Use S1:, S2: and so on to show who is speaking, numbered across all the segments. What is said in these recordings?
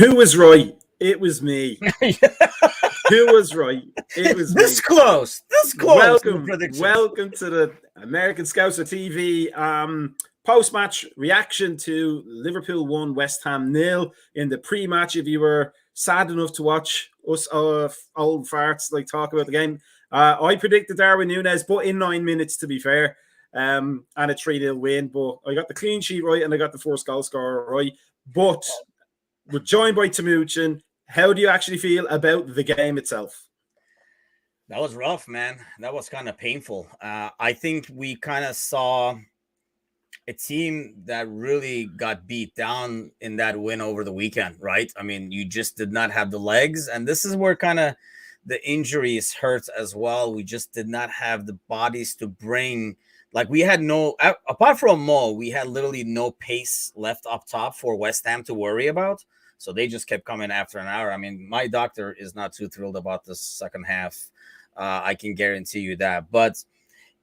S1: Who was right? It was me. Who was right? It was
S2: this
S1: me.
S2: close. This close.
S1: Welcome to the American Scouser TV post-match reaction to Liverpool 1, West Ham 0 in the pre-match. If you were sad enough to watch us old farts like talk about the game, I predicted Darwin Núñez, but in 9 minutes, to be fair, and a 3-0 win. But I got the clean sheet right and I got the first goal scorer right. But we're joined by Timuchin. How do you actually feel about the game itself?
S2: That was rough, man. That was kind of painful. I think we kind of saw a team that really got beat down in that win over the weekend, right? I mean, you just did not have the legs. And this is where kind of the injuries hurt as well. We just did not have the bodies to bring. Like, we had no, apart from Mo, we had literally no pace left up top for West Ham to worry about. So they just kept coming after an hour. I mean, my doctor is not too thrilled about this second half. I can guarantee you that. But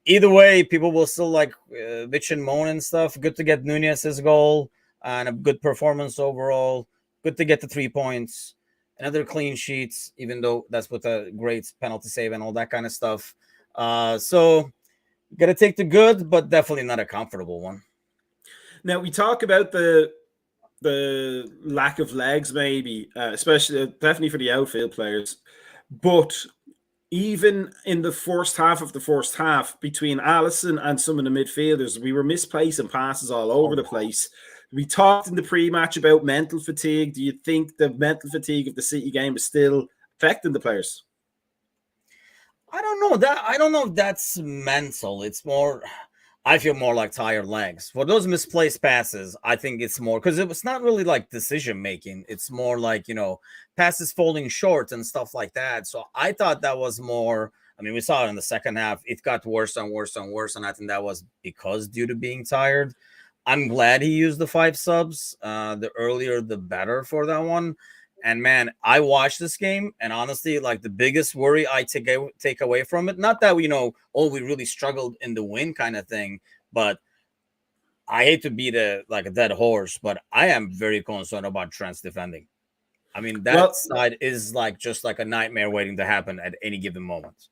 S2: either way, people will still like bitch and moan and stuff. Good to get Núñez's goal and a good performance overall. Good to get the 3 points. Another clean sheet, even though that's with a great penalty save and all that kind of stuff. So got to take the good, but definitely not a comfortable one.
S1: Now, we talk about the lack of legs, maybe, especially definitely for the outfield players. But even in the first half, between Alisson and some of the midfielders, we were misplacing passes all over the place. We talked in the pre-match about mental fatigue. Do you think the mental fatigue of the City game is still affecting the players?
S2: I don't know if that's mental. It's more, I feel more like tired legs. For those misplaced passes, I think it's more because it was not really like decision making. It's more like, passes falling short and stuff like that. So I thought that was more, I mean, we saw it in the second half. It got worse and worse and worse. And I think that was because due to being tired. I'm glad he used the 5 subs. The earlier, the better for that one. And man, I watched this game, and honestly, like the biggest worry I take away from it, not that we really struggled in the win kind of thing, but I hate to beat a dead horse, but I am very concerned about Trent's defending. I mean, that side is just like a nightmare waiting to happen at any given moment.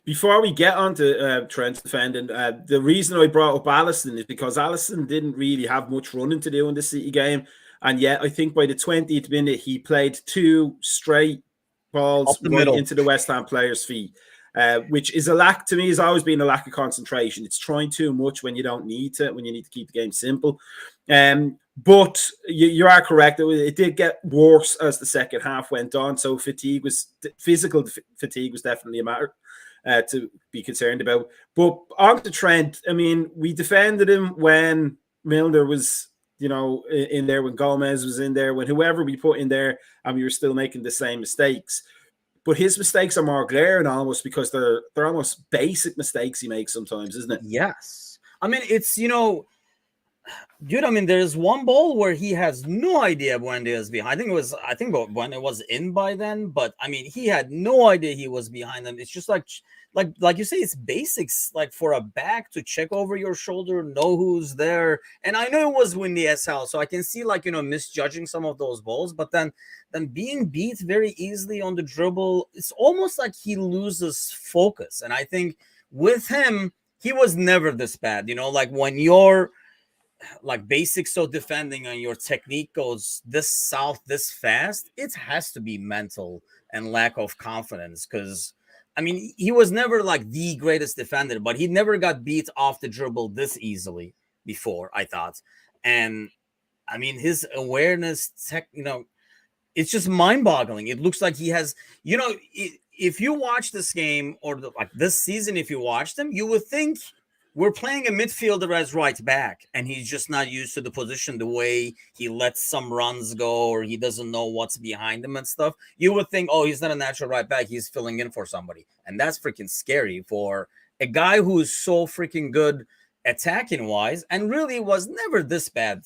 S1: Before we get on to Trent's defending, the reason I brought up Alisson is because Alisson didn't really have much running to do in the City game. And yet, I think by the 20th minute, he played 2 straight balls right into the West Ham players' feet, which is a lack, to me, has always been a lack of concentration. It's trying too much when you don't need to, when you need to keep the game simple. But you are correct. It did get worse as the second half went on. So physical fatigue was definitely a matter to be concerned about. But on to Trent, I mean, we defended him when Milner was in there, when Gomez was in there, when whoever we put in there, and we were still making the same mistakes. But his mistakes are more glaring almost because they're almost basic mistakes he makes sometimes, isn't it?
S2: Yes. I mean, it's, dude, I mean, there's one ball where he has no idea Buendia is behind. I think when it was in by then, but I mean, he had no idea he was behind them. It's just like you say, it's basics, like for a back to check over your shoulder, know who's there. And I know it was windy as hell, so I can see misjudging some of those balls, but then being beat very easily on the dribble, it's almost like he loses focus. And I think with him, he was never this bad, like when you're like basics of defending and your technique goes this south this fast, it has to be mental and lack of confidence. Because I mean, he was never like the greatest defender, but he never got beat off the dribble this easily before, I thought. And I mean, his awareness, it's just mind-boggling. It looks like he has, if you watch this game or this season, if you watch them, you would think we're playing a midfielder as right back, and he's just not used to the position, the way he lets some runs go, or he doesn't know what's behind him and stuff. You would think, oh, he's not a natural right back. He's filling in for somebody. And that's freaking scary for a guy who is so freaking good attacking-wise and really was never this bad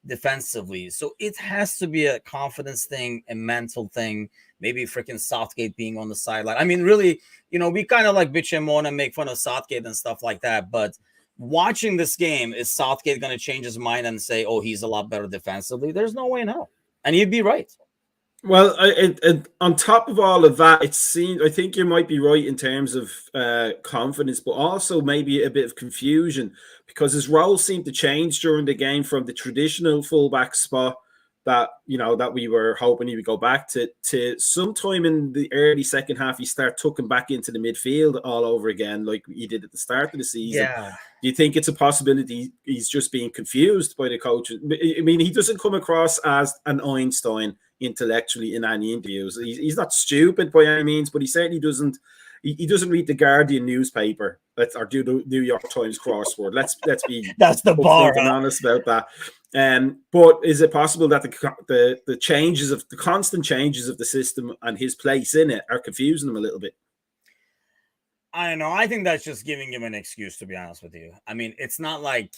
S2: defensively. So it has to be a confidence thing, a mental thing, maybe freaking Southgate being on the sideline. I mean, really, we kind of like bitch and moan and make fun of Southgate and stuff like that. But watching this game, is Southgate going to change his mind and say, oh, he's a lot better defensively? There's no way in hell. And he'd be right.
S1: Well, on top of all of that, it seems I think you might be right in terms of confidence, but also maybe a bit of confusion because his role seemed to change during the game from the traditional fullback spot that that we were hoping he would go back to sometime in the early second half he start tucking back into the midfield all over again like he did at the start of the season.
S2: Yeah.
S1: Do you think it's a possibility he's just being confused by the coach? I mean, he doesn't come across as an Einstein intellectually in any interviews. He's not stupid by any means, but he certainly doesn't. He doesn't read the Guardian newspaper or do the New York Times crossword. Let's be
S2: That's the bar.
S1: And honest about that. But is it possible that the changes of the constant changes of the system and his place in it are confusing him a little bit?
S2: I don't know. I think that's just giving him an excuse, to be honest with you. I mean, it's not like,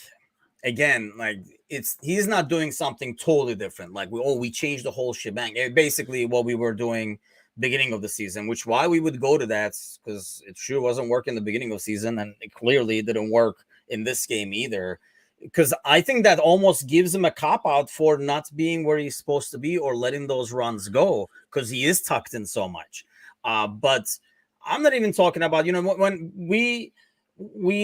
S2: again, like he's not doing something totally different. Like we changed the whole shebang. Basically, what we were doing beginning of the season, which why we would go to that because it sure wasn't working the beginning of the season, and it clearly didn't work in this game either. Because I think that almost gives him a cop out for not being where he's supposed to be or letting those runs go because he is tucked in so much. But I'm not even talking about, when we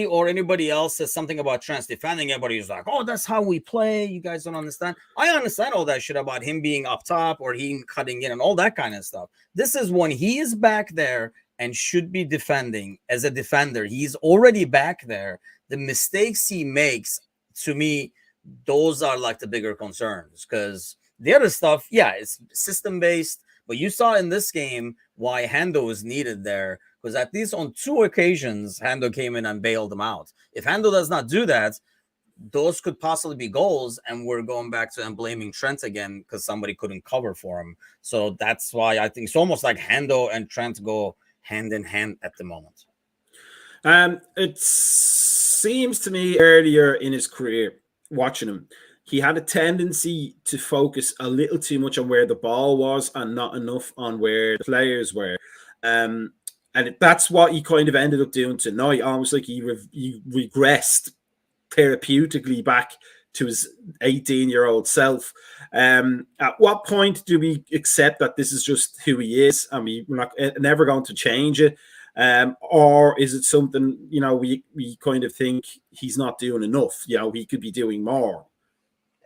S2: or anybody else says something about Trent's defending, everybody's like, oh, that's how we play. You guys don't understand. I understand all that shit about him being up top or him cutting in and all that kind of stuff. This is when he is back there and should be defending as a defender. He's already back there. The mistakes he makes, to me, those are like the bigger concerns because the other stuff, yeah, it's system-based. But you saw in this game why Hendo was needed there because at least on 2 occasions, Hendo came in and bailed them out. If Hendo does not do that, those could possibly be goals, and we're going back to and blaming Trent again because somebody couldn't cover for him. So that's why I think it's almost like Hendo and Trent go hand in hand at the moment.
S1: It seems to me earlier in his career, watching him, he had a tendency to focus a little too much on where the ball was and not enough on where the players were. And that's what he kind of ended up doing tonight. Almost like he regressed therapeutically back to his 18-year-old self. At what point do we accept that this is just who he is? I mean, we're never going to change it. Or is it something, we kind of think he's not doing enough? He could be doing more.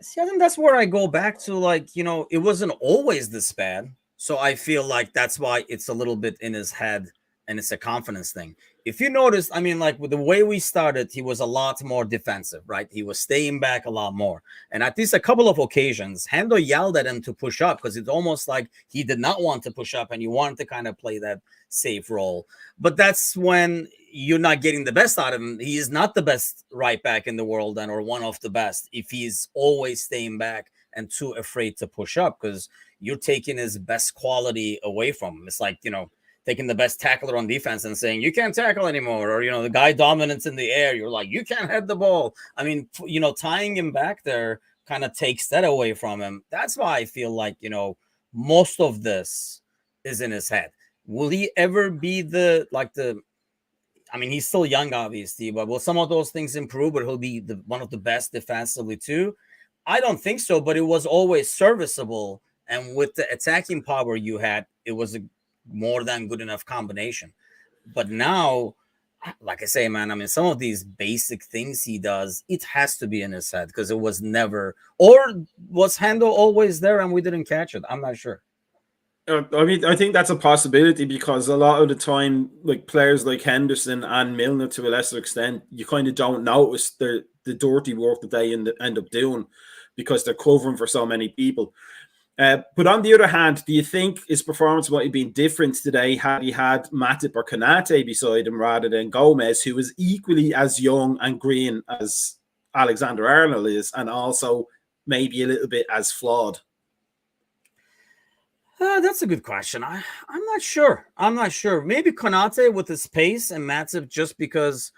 S2: See, I think that's where I go back to, like, it wasn't always this bad. So I feel like that's why it's a little bit in his head and it's a confidence thing. If you notice, I mean, like with the way we started, he was a lot more defensive, right? He was staying back a lot more. And at least a couple of occasions, Hendo yelled at him to push up because it's almost like he did not want to push up and he wanted to kind of play that safe role. But that's when you're not getting the best out of him. He is not the best right back in the world or one of the best if he's always staying back and too afraid to push up because you're taking his best quality away from him. It's like, taking the best tackler on defense and saying, you can't tackle anymore. Or, the guy dominance in the air. You're like, you can't head the ball. I mean, tying him back there kind of takes that away from him. That's why I feel like, most of this is in his head. Will he ever be I mean, he's still young, obviously, but will some of those things improve? But he'll be one of the best defensively too? I don't think so, but it was always serviceable. And with the attacking power you had, it was a more than good enough combination. But now, like I say, man, I mean, some of these basic things he does, it has to be in his head because it was never, or was Hendo always there and we didn't catch it? I'm not sure.
S1: I mean, I think that's a possibility because a lot of the time, like players like Henderson and Milner, to a lesser extent, you kind of don't notice the dirty work that they end up doing because they're covering for so many people. But on the other hand, do you think his performance might have been different today had he had Matip or Konate beside him rather than Gomez, who is equally as young and green as Alexander-Arnold is, and also maybe a little bit as flawed?
S2: That's a good question. I'm not sure. Maybe Konate with his pace and Matip just because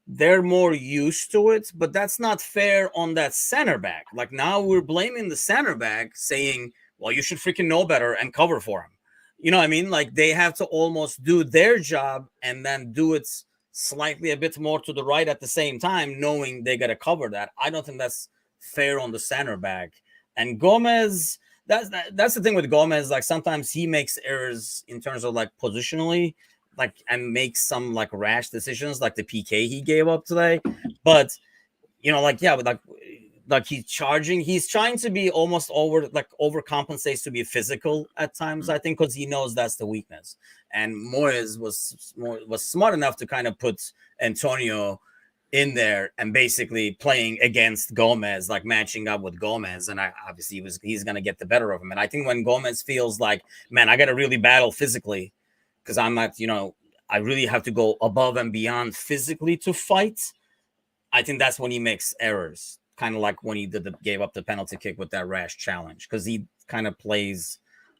S2: they're more used to it, but that's not fair on that center back. Like now we're blaming the center back saying, well, you should freaking know better and cover for him. You know what I mean? Like they have to almost do their job and then do it slightly a bit more to the right at the same time, knowing they got to cover that. I don't think that's fair on the center back. And Gomez, that's the thing with Gomez. Like sometimes he makes errors in terms of like positionally, like and makes some like rash decisions, like the PK he gave up today. But like but like he's charging. He's trying to be almost overcompensates to be physical at times. I think because he knows that's the weakness. And Moyes was smart enough to kind of put Antonio in there and basically playing against Gomez, like matching up with Gomez. And obviously he's going to get the better of him. And I think when Gomez feels like, man, I got to really battle physically because I'm not, I really have to go above and beyond physically to fight. I think that's when he makes errors, kind of like when he gave up the penalty kick with that rash challenge, because he kind of plays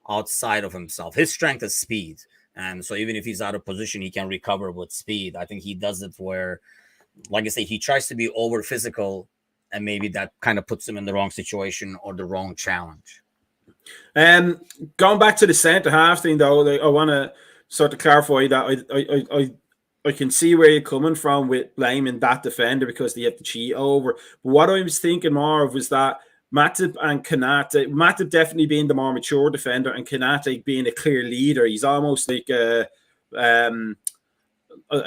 S2: outside of himself. His strength is speed. And so even if he's out of position, he can recover with speed. I think he does it where, like I say, he tries to be over physical, and maybe that kind of puts him in the wrong situation or the wrong challenge.
S1: Going back to the centre half thing, though, I want to sort of clarify that I can see where you're coming from with blaming that defender because they have to cheat over. But what I was thinking more of was that Matip and Konate, Matip definitely being the more mature defender and Konate being a clear leader. He's almost like a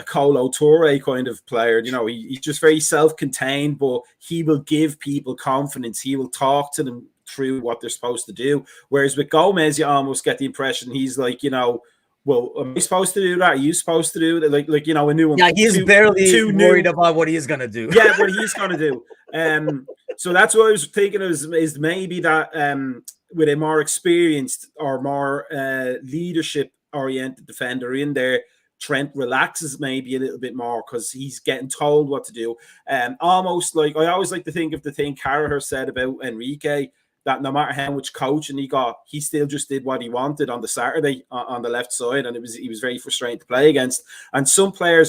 S1: Colo Toure kind of player. He's just very self-contained, but he will give people confidence. He will talk to them through what they're supposed to do. Whereas with Gomez, you almost get the impression he's like, well, am I supposed to do that? Are you supposed to do that? Like a new one.
S2: Yeah, he's barely worried about what he's going to do.
S1: Yeah, what he's going to do. So that's what I was thinking is maybe that with a more experienced or more leadership-oriented defender in there, Trent relaxes maybe a little bit more because he's getting told what to do. Almost like I always like to think of the thing Carragher said about Enrique, that no matter how much coaching he got, he still just did what he wanted on the Saturday on the left side, and he was very frustrating to play against. And some players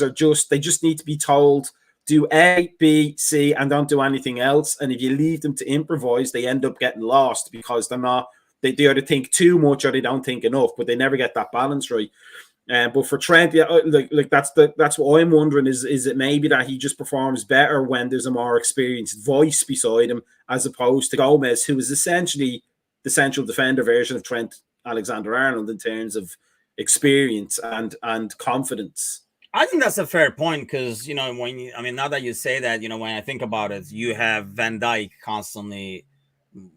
S1: they just need to be told, do A, B, C, and don't do anything else. And if you leave them to improvise, they end up getting lost because they either think too much or they don't think enough, but they never get that balance right. But for Trent, yeah, like that's what I'm wondering is it maybe that he just performs better when there's a more experienced voice beside him as opposed to Gomez, who is essentially the central defender version of Trent Alexander-Arnold in terms of experience and confidence.
S2: I think that's a fair point because now that you say that, when I think about it, you have Van Dijk constantly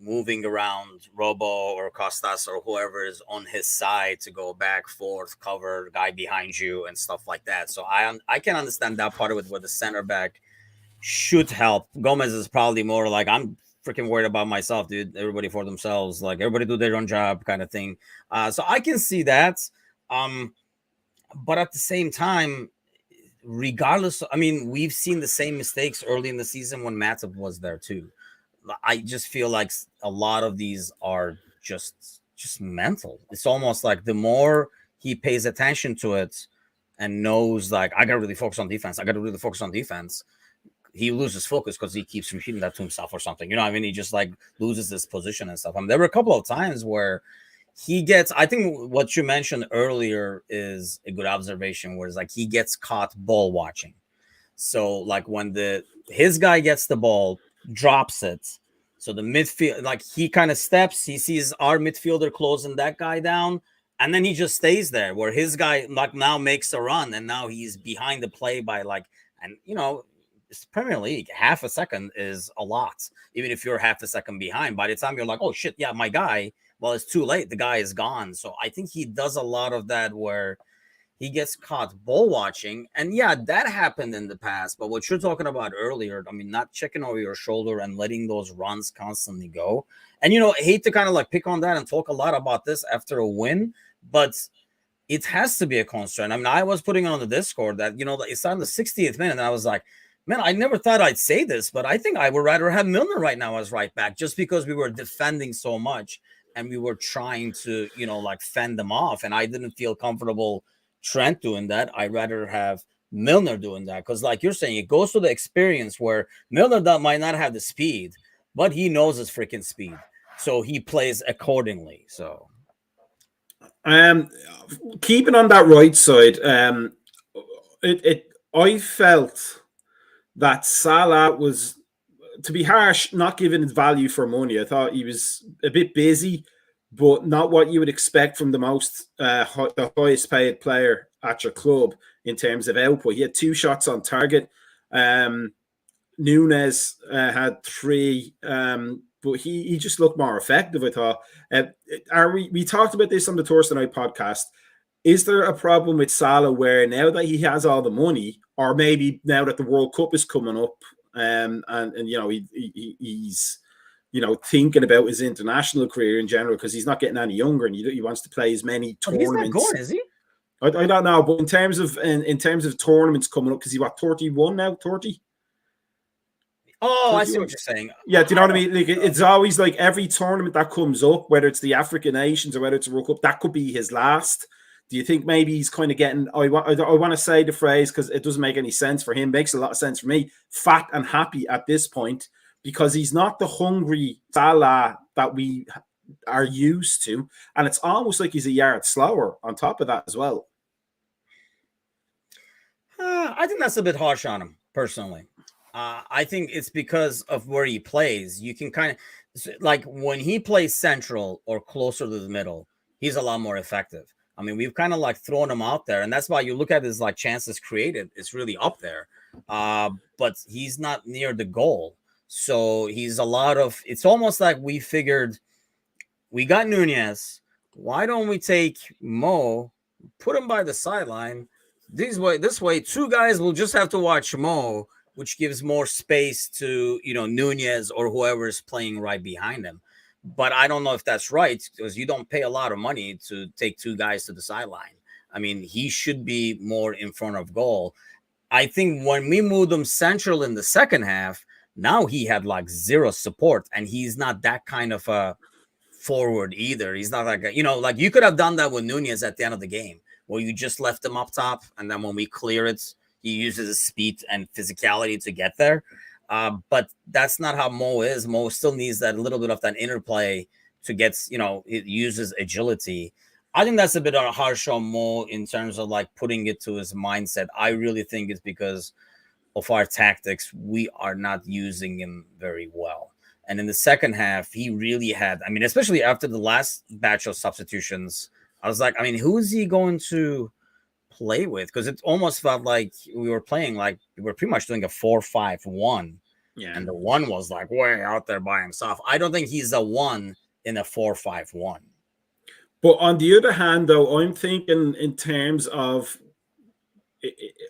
S2: moving around Robo or Costas or whoever is on his side to go back, forth, cover guy behind you and stuff like that. So I can understand that part of it where the center back should help. Gomez is probably more like, I'm freaking worried about myself, dude. Everybody for themselves, like everybody do their own job kind of thing. So I can see that. But at the same time, regardless, we've seen the same mistakes early in the season when Matip was there too. I just feel like a lot of these are just mental. It's almost like the more he pays attention to it and knows like, I got to really focus on defense. He loses focus because he keeps repeating that to himself or something. He just like loses his position and stuff. There were a couple of times where he gets, I think what you mentioned earlier is a good observation, where it's like he gets caught ball watching. So like when his guy gets the ball, drops it. So the midfield, like he kind of steps, he sees our midfielder closing that guy down, and then he just stays there where his guy like now makes a run and now he's behind the play by like, and it's Premier League, half a second is a lot. Even if you're half a second behind, by the time you're like, oh shit, yeah, my guy, well, it's too late. The guy is gone. So I think he does a lot of that where he gets caught ball watching. And yeah, that happened in the past. But what you're talking about earlier, not checking over your shoulder and letting those runs constantly go. And, I hate to kind of like pick on that and talk a lot about this after a win, but it has to be a concern. I was putting on the Discord that, it's on the 60th minute. And I was like, man, I never thought I'd say this, but I think I would rather have Milner right now as right back just because we were defending so much and we were trying to, like fend them off. And I didn't feel comfortable Trent doing that. I'd rather have Milner doing that because, like you're saying, it goes to the experience where Milner might not have the speed, but he knows his freaking speed, so he plays accordingly. So,
S1: keeping on that right side, I felt that Salah was, to be harsh, not giving his value for money. I thought he was a bit busy. but not what you would expect from the highest paid player at your club in terms of output. He had 2 shots on target. Nunes had 3, but he just looked more effective, I thought. We talked about this on the Thursday Night podcast. Is there a problem with Salah where now that he has all the money, or maybe now that the World Cup is coming up, and he's thinking about his international career in general, because he's not getting any younger and he wants to play as many tournaments.
S2: He's not going, is he?
S1: I don't know, but in terms of tournaments coming up, because he's 31 now, 30.
S2: Oh, I see what you're saying.
S1: Yeah, do you know what I mean? Like, it's always like every tournament that comes up, whether it's the African nations or whether it's a World Cup, that could be his last. Do you think maybe he's kind of getting, I want to say the phrase because it doesn't make any sense for him, it makes a lot of sense for me, fat and happy at this point, because he's not the hungry Salah that we are used to. And it's almost like he's a yard slower on top of that as well.
S2: I think that's a bit harsh on him, personally. I think it's because of where he plays. You can kind of, like, when he plays central or closer to the middle, he's a lot more effective. I mean, we've kind of like thrown him out there, and that's why you look at his like chances created, it's really up there. But he's not near the goal. So he's it's almost like we figured we got Nunez. Why don't we take Mo, put him by the sideline? This way, 2 guys will just have to watch Mo, which gives more space to, Nunez or whoever is playing right behind him. But I don't know if that's right, because you don't pay a lot of money to take 2 guys to the sideline. I mean, he should be more in front of goal. I think when we moved him central in the second half, now he had like 0 support, and he's not that kind of a forward either. He's not like, like you could have done that with Nunez at the end of the game, where you just left him up top, and then when we clear it, he uses his speed and physicality to get there. But that's not how Mo is. Mo still needs that little bit of that interplay to get, it uses agility. I think that's a bit of a harsh on Mo in terms of like putting it to his mindset. I really think it's because of our tactics. We are not using him very well. And in the second half, he really had, especially after the last batch of substitutions, I was like, who is he going to play with? Because it almost felt like we were playing like we were pretty much doing a 4-5-1. Yeah. And the 1 was like way out there by himself. I don't think he's a 1 in a 4-5-1.
S1: But on the other hand, though, I'm thinking in terms of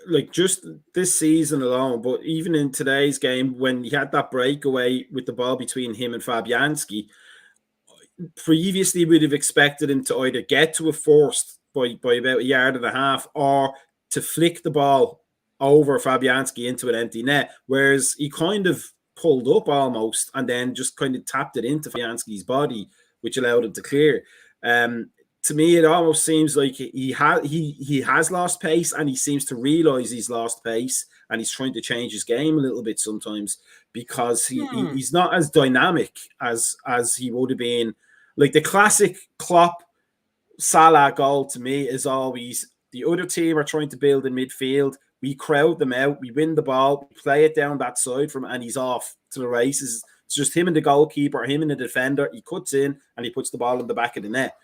S1: like just this season alone, but even in today's game, when he had that breakaway with the ball between him and Fabianski, previously we'd have expected him to either get to a forced by about 1.5 yards or to flick the ball over Fabianski into an empty net, whereas he kind of pulled up almost and then just kind of tapped it into Fabianski's body, which allowed him to clear. To me, it almost seems like he has lost pace, and he seems to realize he's lost pace, and he's trying to change his game a little bit sometimes, because he's not as dynamic as he would have been. Like the classic Klopp Salah goal to me is always the other team are trying to build in midfield. We crowd them out, we win the ball, we play it down that side from, and he's off to the races. It's just him and the goalkeeper, him and the defender. He cuts in and he puts the ball in the back of the net.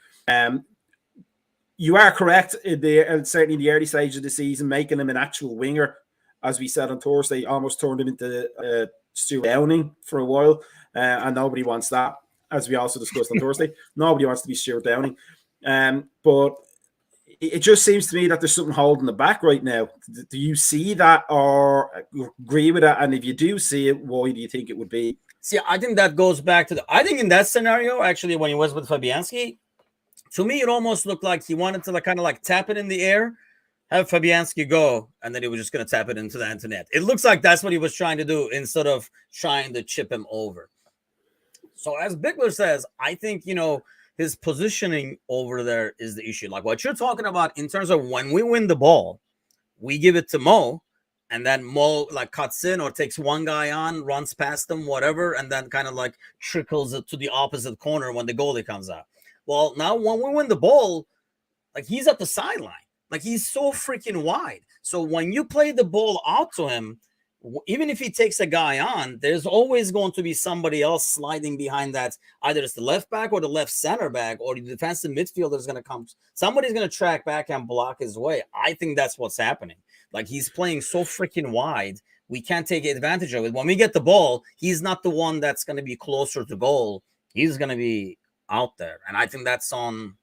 S1: You are correct, certainly in the early stage of the season, making him an actual winger. As we said on Thursday, almost turned him into Stuart Downing for a while, and nobody wants that, as we also discussed on Thursday. Nobody wants to be Stuart Downing. But it just seems to me that there's something holding the back right now. Do you see that or agree with that? And if you do see it, why do you think it would be?
S2: See, I think that goes back to I think in that scenario, actually, when he was with Fabianski, to me, it almost looked like he wanted to kind of tap it in the air, have Fabianski go, and then he was just going to tap it into the internet. It looks like that's what he was trying to do instead of trying to chip him over. So as Bickler says, I think, his positioning over there is the issue. Like what you're talking about in terms of when we win the ball, we give it to Mo, and then Mo cuts in or takes one guy on, runs past them, whatever, and then kind of trickles it to the opposite corner when the goalie comes out. Well, now when we win the ball, he's at the sideline. He's so freaking wide. So when you play the ball out to him, even if he takes a guy on, there's always going to be somebody else sliding behind that. Either it's the left back or the left center back or the defensive midfielder is going to come. Somebody's going to track back and block his way. I think that's what's happening. Like, he's playing so freaking wide. We can't take advantage of it. When we get the ball, he's not the one that's going to be closer to goal. He's going to be out there. And I think that's on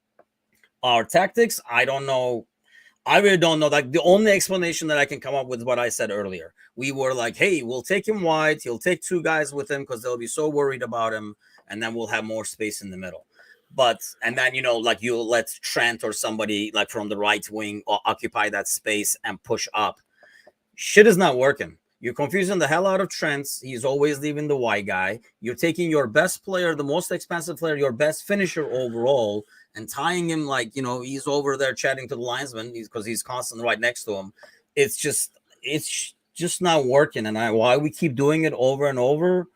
S2: our tactics. I don't know. I really don't know. Like, the only explanation that I can come up with is what I said earlier. We were like, hey, we'll take him wide. He'll take 2 guys with him because they'll be so worried about him. And then we'll have more space in the middle. But, and then, like, you'll let Trent or somebody like from the right wing occupy that space and push up. Shit is not working. You're confusing the hell out of Trent. He's always leaving the wide guy. You're taking your best player, the most expensive player, your best finisher overall, and tying him like, he's over there chatting to the linesman because he's constantly right next to him. It's just not working. And why we keep doing it over and over,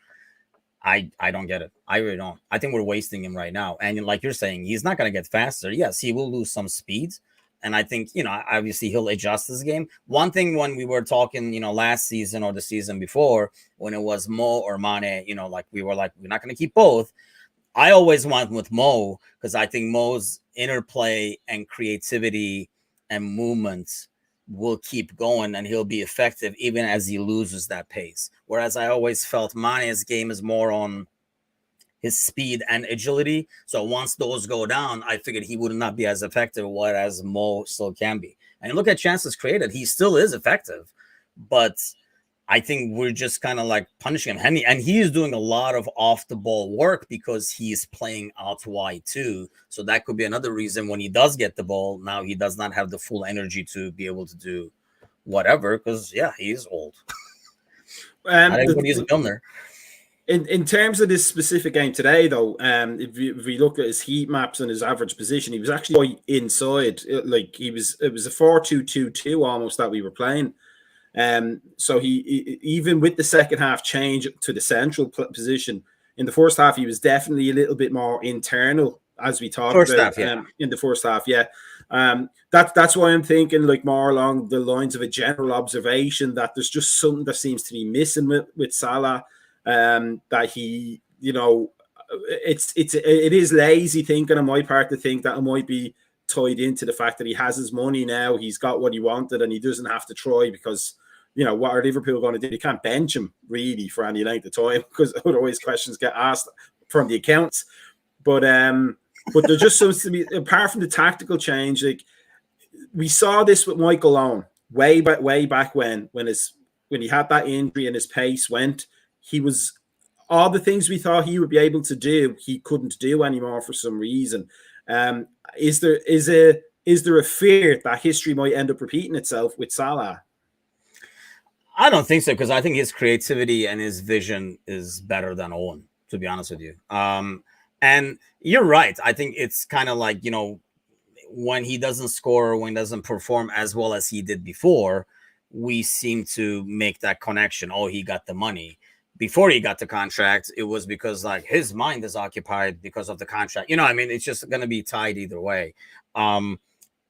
S2: I don't get it. I really don't. I think we're wasting him right now. And like you're saying, he's not going to get faster. Yes, he will lose some speed. And I think, obviously he'll adjust his game. One thing when we were talking, last season or the season before, when it was Mo or Mane, like we were like, we're not going to keep both. I always went with Mo because I think Mo's interplay and creativity and movements will keep going and he'll be effective even as he loses that pace. Whereas I always felt Mane's game is more on his speed and agility. So once those go down, I figured he would not be as effective, whereas Mo still can be. And look at chances created. He still is effective, but I think we're just kind of like punishing him. And he is doing a lot of off the ball work because he's playing out wide too. So that could be another reason when he does get the ball, now he does not have the full energy to be able to do whatever. Because he's old. Not everybody's a Milner.
S1: In terms of this specific game today, though, if we look at his heat maps and his average position, he was actually quite inside. It was a 4-2-2-2 almost that we were playing. So he even with the second half change to the central position in the first half, he was definitely a little bit more internal, as we talked about in the first half. That's why I'm thinking like more along the lines of a general observation that there's just something that seems to be missing with Salah. That he, it is lazy thinking on my part to think that it might be tied into the fact that he has his money now, he's got what he wanted, and he doesn't have to try because, what are Liverpool going to do? They can't bench him really for any length of time because otherwise questions get asked from the accounts. But there just seems to be, apart from the tactical change, like we saw this with Michael Owen way back when he had that injury and his pace went. He was all the things we thought he would be able to do, he couldn't do anymore for some reason. Is there a fear that history might end up repeating itself with Salah?
S2: I don't think so, because I think his creativity and his vision is better than Owen, to be honest with you. And you're right. I think it's kind of like, when he doesn't score, when he doesn't perform as well as he did before, we seem to make that connection. Oh, he got the money. Before he got the contract, it was because like his mind is occupied because of the contract. It's just going to be tied either way. I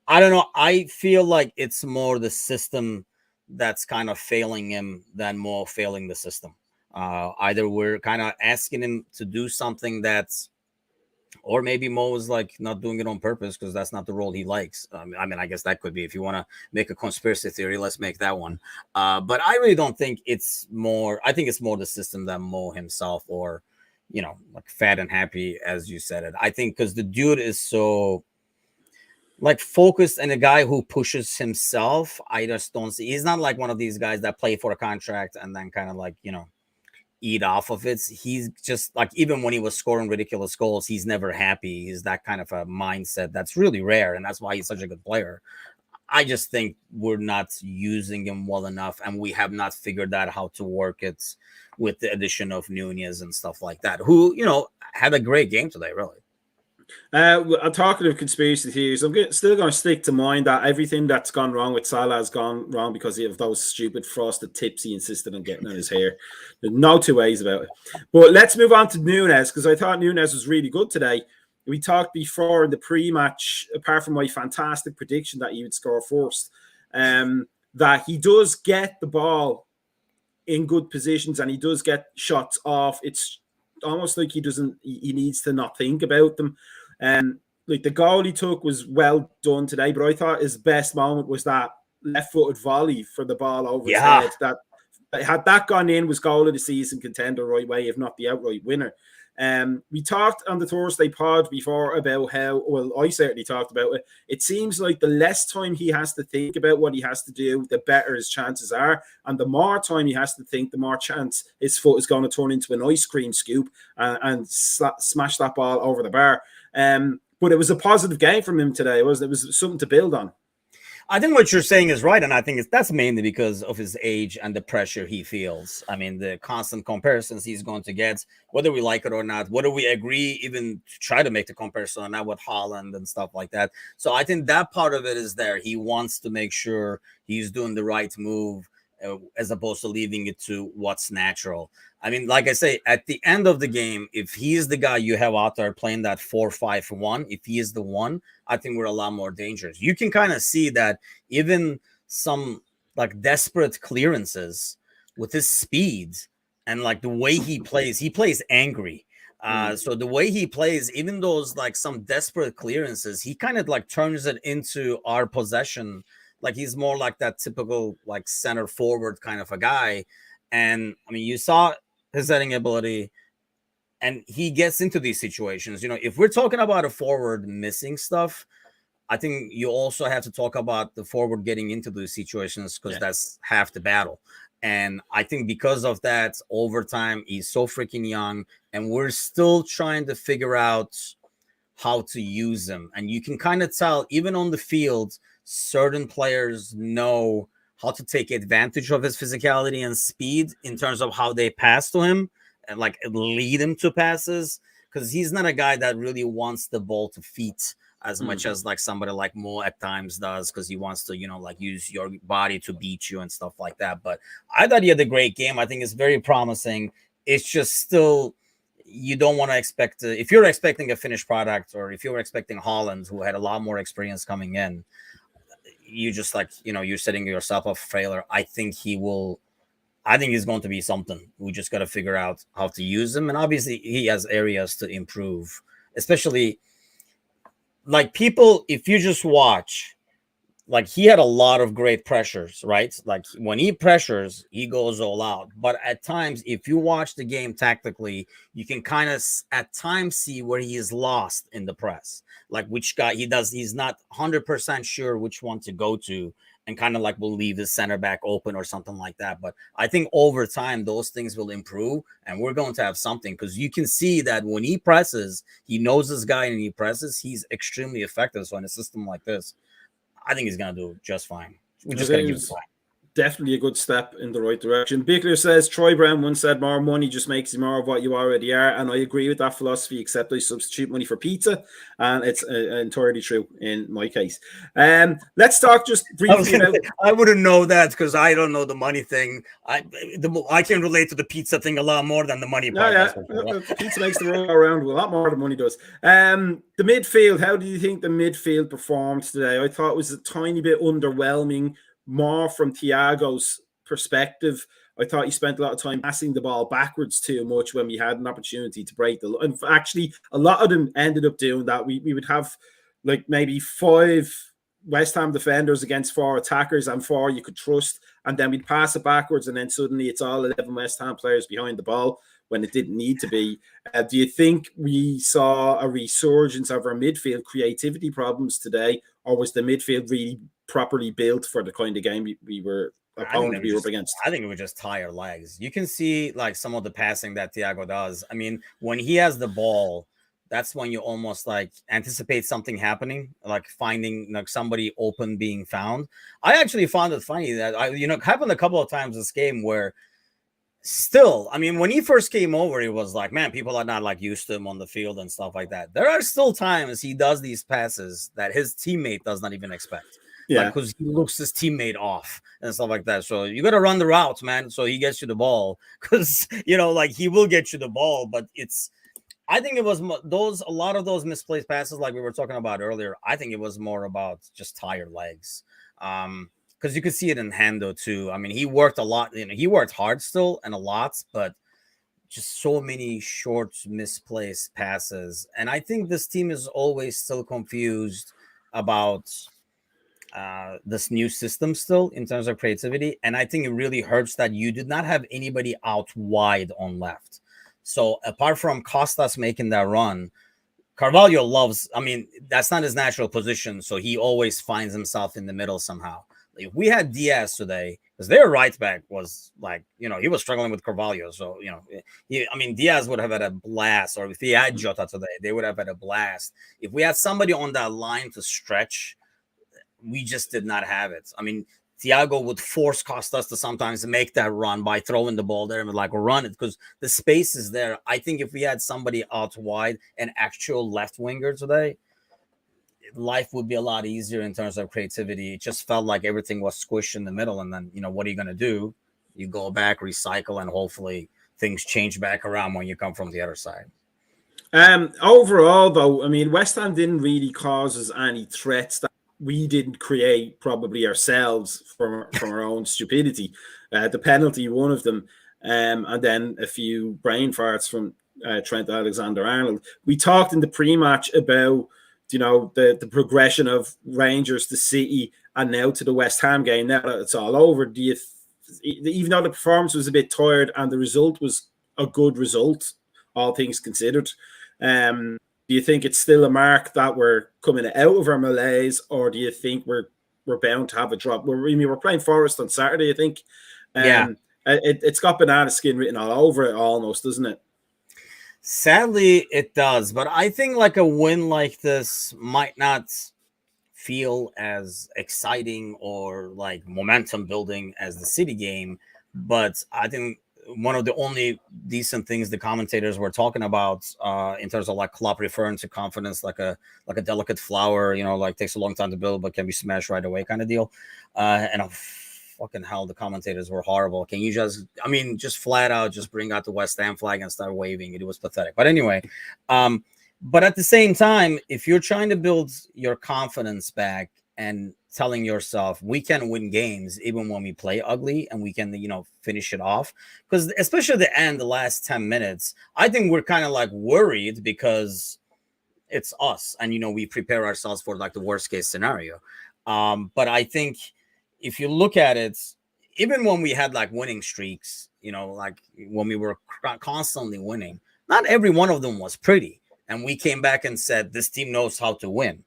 S2: don't know. I feel like it's more the system that's kind of failing him than more failing the system. Either we're kind of asking him to do something that's, or maybe Mo is like not doing it on purpose because that's not the role he likes. I guess that could be, if you want to make a conspiracy theory, let's make that one. But I really don't think it's more. I think it's more the system than Mo himself, or, like fat and happy, as you said it. I think because the dude is so like focused and a guy who pushes himself. I just don't see. He's not like one of these guys that play for a contract and then kind of like, eat off of it. He's just like, even when he was scoring ridiculous goals, he's never happy. He's that kind of a mindset that's really rare, and that's why he's such a good player. I just think we're not using him well enough, and we have not figured out how to work it with the addition of Nunez and stuff like that, who, had a great game today, really.
S1: I'm talking of conspiracy theories. I'm still going to stick to mine that everything that's gone wrong with Salah has gone wrong because of those stupid frosted tips he insisted on getting on his hair. There's no two ways about it. But let's move on to Nunez, because I thought Nunez was really good today. We talked before in the pre-match, apart from my fantastic prediction that he would score first, that he does get the ball in good positions and he does get shots off, it's almost like he needs to not think about them. Like the goal he took was well done today, but I thought his best moment was that left-footed volley for the ball over his head. That had that gone in, was goal of the season, contender right way, if not the outright winner. We talked on the Thursday pod before about how, well, I certainly talked about it. It seems like the less time he has to think about what he has to do, the better his chances are. And the more time he has to think, the more chance his foot is going to turn into an ice cream scoop and smash that ball over the bar. But it was a positive game from him today. It was something to build on.
S2: I think what you're saying is right, and I think that's mainly because of his age and the pressure he feels. I mean, the constant comparisons he's going to get, whether we like it or not, whether we agree, even try to make the comparison or not with Haaland and stuff like that. So I think that part of it is there. He wants to make sure he's doing the right move as opposed to leaving it to what's natural. I mean, like I say, at the end of the game, if he's the guy you have out there playing that 4-5-1, if he is the one, I think we're a lot more dangerous. You can kind of see that even some like desperate clearances with his speed and like the way he plays angry. So the way he plays, even those like some desperate clearances, he kind of like turns it into our possession. Like he's more like that typical like center forward kind of a guy. And I mean, you saw his heading ability and he gets into these situations. You know, if we're talking about a forward missing stuff, I think you also have to talk about the forward getting into those situations because that's half the battle. And I think because of that, over time, he's so freaking young and we're still trying to figure out how to use him. And you can kind of tell, even on the field, certain players know how to take advantage of his physicality and speed in terms of how they pass to him and like lead him to passes. Because he's not a guy that really wants the ball to feet as much as like somebody like Mo at times does, because he wants to, you know, like use your body to beat you and stuff like that. But I thought he had a great game. I think it's very promising. It's just still, you don't want to expect if you're expecting a finished product, or if you're expecting Haaland, who had a lot more experience coming in, you just like, you know, you're setting yourself up for failure. I think he's going to be something. We just got to figure out how to use him. And obviously he has areas to improve, especially like people, if you just watch, like he had a lot of great pressures, right? Like when he pressures, he goes all out. But at times, if you watch the game tactically, you can kind of at times see where he is lost in the press, like which guy he does. He's not 100% sure which one to go to, and kind of like will leave the center back open or something like that. But I think over time, those things will improve and we're going to have something, because you can see that when he presses, he knows this guy and he presses, he's extremely effective. So in a system like this, I think he's going to do just fine. We just got to give him time.
S1: Definitely a good step in the right direction. Bickler says, Troy Brown once said, more money just makes you more of what you already are. And I agree with that philosophy, except I substitute money for pizza. And it's entirely true in my case. Let's talk just briefly about...
S2: I wouldn't know that because I don't know the money thing. I can relate to the pizza thing a lot more than the money part.
S1: The pizza makes the world go around a lot more than money does. The midfield, how do you think the midfield performed today? I thought it was a tiny bit underwhelming. More from Thiago's perspective, I thought he spent a lot of time passing the ball backwards too much when we had an opportunity to break the. And actually, a lot of them ended up doing that. We would have like maybe 5 West Ham defenders against 4 attackers and 4 you could trust, and then we'd pass it backwards, and then suddenly it's all 11 West Ham players behind the ball when it didn't need to be. Do you think we saw a resurgence of our midfield creativity problems today, or was the midfield really properly built for the kind of game we were up against?
S2: I think it was just tired legs. You can see like some of the passing that Thiago does. I mean, when he has the ball, that's when you almost like anticipate something happening, like finding like somebody open being found. I actually found it funny that happened a couple of times this game where still, I mean, when he first came over, it was like, man, people are not like used to him on the field and stuff like that. There are still times he does these passes that his teammate does not even expect. Yeah, because he looks his teammate off and stuff like that. So you got to run the routes, man, so he gets you the ball, because like he will get you the ball. But I think it was a lot of those misplaced passes, like we were talking about earlier. I think it was more about just tired legs. because you could see it in Hando too. I mean, he worked a lot. He worked hard still and a lot, but just so many short misplaced passes. And I think this team is always still confused about this new system still in terms of creativity. And I think it really hurts that you did not have anybody out wide on left. So apart from Costas making that run, Carvalho loves, I mean, that's not his natural position. So he always finds himself in the middle somehow. If we had Diaz today, because their right back was like, he was struggling with Carvalho. So, Diaz would have had a blast. Or if he had Jota today, they would have had a blast. If we had somebody on that line to stretch, we just did not have it. I mean, Thiago would force Costas to sometimes make that run by throwing the ball there and like run it because the space is there. I think if we had somebody out wide, an actual left winger today, life would be a lot easier in terms of creativity. It just felt like everything was squished in the middle. And then, what are you going to do? You go back, recycle, and hopefully things change back around when you come from the other side.
S1: Overall, though, I mean, West Ham didn't really cause us any threats that we didn't create probably ourselves from our own stupidity. The penalty, one of them, and then a few brain farts from Trent Alexander-Arnold. We talked in the pre-match about, the progression of Rangers to City and now to the West Ham game. Now that it's all over, even though the performance was a bit tired and the result was a good result, all things considered, do you think it's still a mark that we're coming out of our malaise, or do you think we're bound to have a drop? We're playing Forest on Saturday, I think. It's got banana skin written all over it almost, doesn't it?
S2: Sadly, it does. But I think like a win like this might not feel as exciting or like momentum building as the City game. But I think one of the only decent things the commentators were talking about in terms of like Klopp referring to confidence like a delicate flower, like takes a long time to build but can be smashed right away kind of deal. And fucking hell, the commentators were horrible. Can you just flat out just bring out the West Ham flag and start waving? It was pathetic. But anyway, but at the same time, if you're trying to build your confidence back and telling yourself we can win games even when we play ugly and we can, finish it off, because especially the end, the last 10 minutes, I think we're kind of like worried because it's us and, we prepare ourselves for like the worst case scenario. But I think if you look at it, even when we had like winning streaks, like when we were constantly winning, not every one of them was pretty. And we came back and said, this team knows how to win.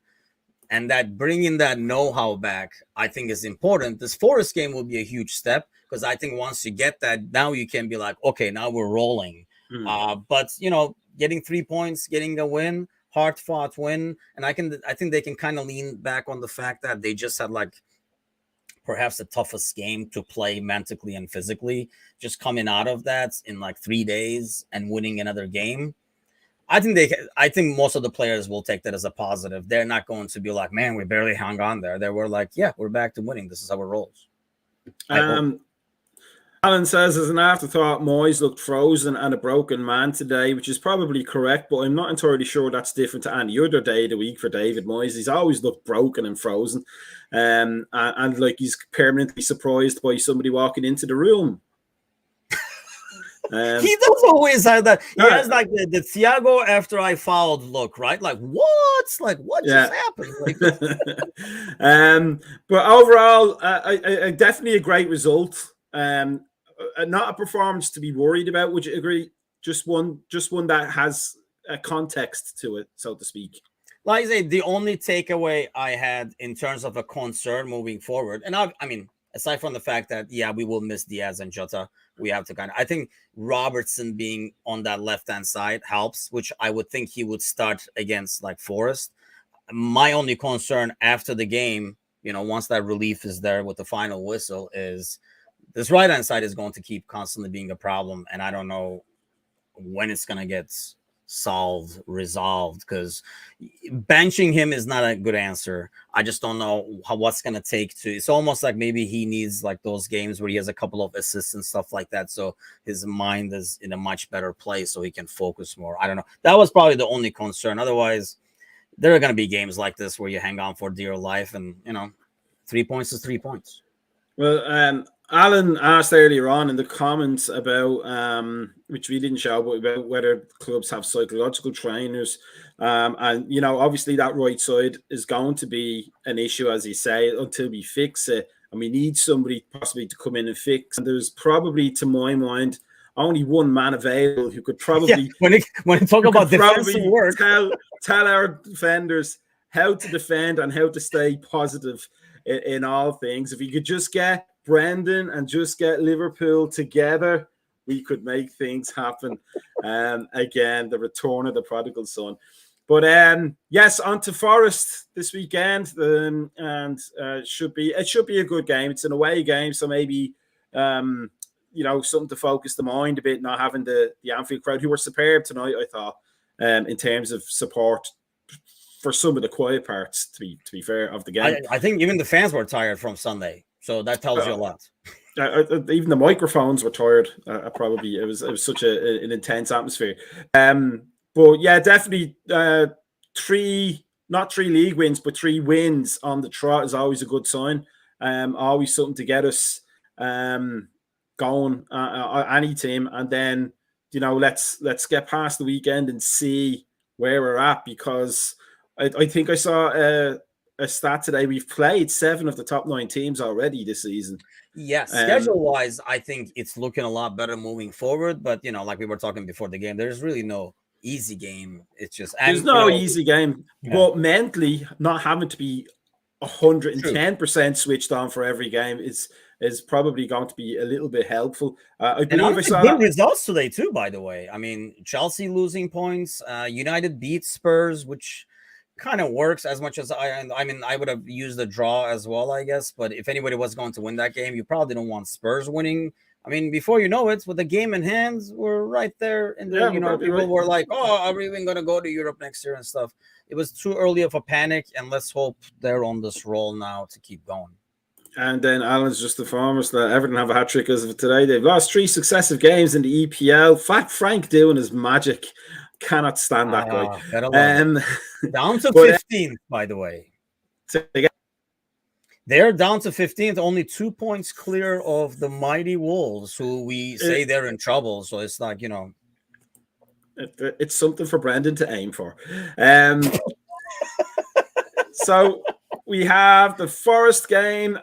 S2: And that bringing that know-how back, I think, is important. This Forest game will be a huge step because I think once you get that, now you can be like, okay, now we're rolling. But, getting 3 points, getting a win, hard-fought win. And I think they can kind of lean back on the fact that they just had like perhaps the toughest game to play mentally and physically. Just coming out of that in like 3 days and winning another game. I think most of the players will take that as a positive. They're not going to be like, man, we barely hung on there. They were like, yeah, we're back to winning. This is how it rolls.
S1: Alan says, as an afterthought, Moyes looked frozen and a broken man today, which is probably correct, but I'm not entirely sure that's different to any other day of the week for David Moyes. He's always looked broken and frozen, and like he's permanently surprised by somebody walking into the room.
S2: He does always have that. He has like the Thiago after I fouled look, right? Like what? Like what just happened? Like,
S1: but overall, definitely a great result. Not a performance to be worried about. Would you agree? Just one that has a context to it, so to speak.
S2: Like I say, the only takeaway I had in terms of a concern moving forward, and I mean, aside from the fact that we will miss Diaz and Jota. We have to I think Robertson being on that left-hand side helps, which I would think he would start against like Forest. My only concern after the game, once that relief is there with the final whistle, is this right-hand side is going to keep constantly being a problem. And I don't know when it's going to get resolved, because benching him is not a good answer. I just don't know what's going to take to. It's almost like maybe he needs like those games where he has a couple of assists and stuff like that, so his mind is in a much better place so he can focus more. I don't know. That was probably the only concern. Otherwise, there are going to be games like this where you hang on for dear life, and 3 points is 3 points.
S1: Well, Alan asked earlier on in the comments about, which we didn't show, but about whether clubs have psychological trainers. And, obviously that right side is going to be an issue, as you say, until we fix it. And we need somebody possibly to come in and fix. And there's probably, to my mind, only one man available who could probably...
S2: when you talk about defensive work...
S1: Tell our defenders how to defend and how to stay positive in all things. If you could just get Brendan and just get Liverpool together, we could make things happen. Again, the return of the prodigal son. But yes, on to Forest this weekend, and it should be a good game. It's an away game, so maybe something to focus the mind a bit, not having the Anfield crowd, who were superb tonight, I thought, in terms of support for some of the quiet parts, to be fair, of the game.
S2: I think even the fans were tired from Sunday, so that tells you a lot.
S1: Even the microphones were tired. Probably it was such an intense atmosphere. But yeah, definitely not three league wins, but 3 wins on the trot is always a good sign. Always something to get us going. Any team, and then let's get past the weekend and see where we're at, because I think I saw a stat today. We've played 7 of the top 9 teams already this season.
S2: Yes, schedule-wise, I think it's looking a lot better moving forward. But like we were talking before the game, there's really no easy game. It's just
S1: there's no easy game, but mentally not having to be 110% switched on for every game is probably going to be a little bit helpful. I believe I saw
S2: good results today too, by the way. I mean, Chelsea losing points, United beat Spurs, which kind of works as much as I would have used a draw as well, I guess. But if anybody was going to win that game, you probably don't want Spurs winning. I mean, before you know it, with the game in hands, we're right there. And people were like, "Oh, are we even going to go to Europe next year and stuff?" It was too early of a panic, and let's hope they're on this roll now to keep going.
S1: And then Alan's just informed us that Everton have a hat trick as of today. They've lost 3 successive games in the EPL. Frank doing his magic. Cannot stand that guy.
S2: Down to 15th, by the way. They're down to 15th, only 2 points clear of the mighty Wolves, who we say they're in trouble. So it's like,
S1: it's something for Brendan to aim for. So we have the Forest game.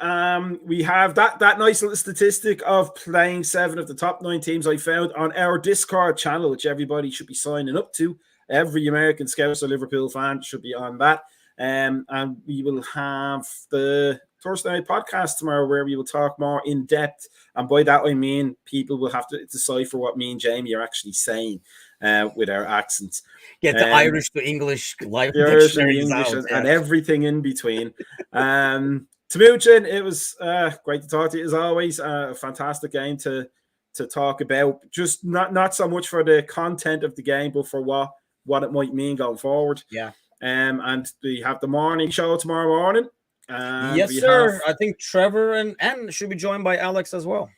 S1: We have that nice little statistic of playing 7 of the top 9 teams I found on our Discord channel, which everybody should be signing up to. Every American Scouser Liverpool fan should be on that. And we will have the Thursday night podcast tomorrow, where we will talk more in depth. And by that, I mean people will have to decipher what me and Jamie are actually saying with our accents.
S2: Get the Irish to English live
S1: dictionaries and everything in between. Temujin, it was great to talk to you as always. A fantastic game to talk about. Just not so much for the content of the game, but for what it might mean going forward.
S2: Yeah.
S1: And we have the morning show tomorrow morning.
S2: Yes, sir. I think Trevor and should be joined by Alex as well.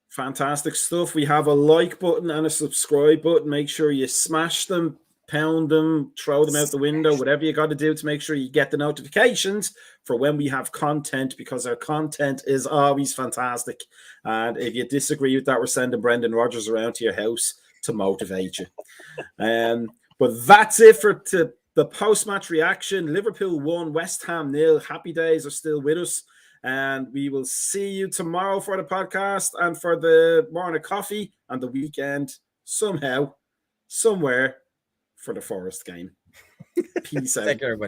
S1: Fantastic stuff. We have a like button and a subscribe button. Make sure you smash them, pound them, throw them out the window, whatever you got to do to make sure you get the notifications for when we have content, because our content is always fantastic. And if you disagree with that, we're sending Brendan Rodgers around to your house to motivate you. But that's it for the post-match reaction. Liverpool 1, West Ham 0. Happy days are still with us. And we will see you tomorrow for the podcast and for the morning coffee, and the weekend somehow, somewhere, for the Forest game. Peace out.
S2: Take care, everybody.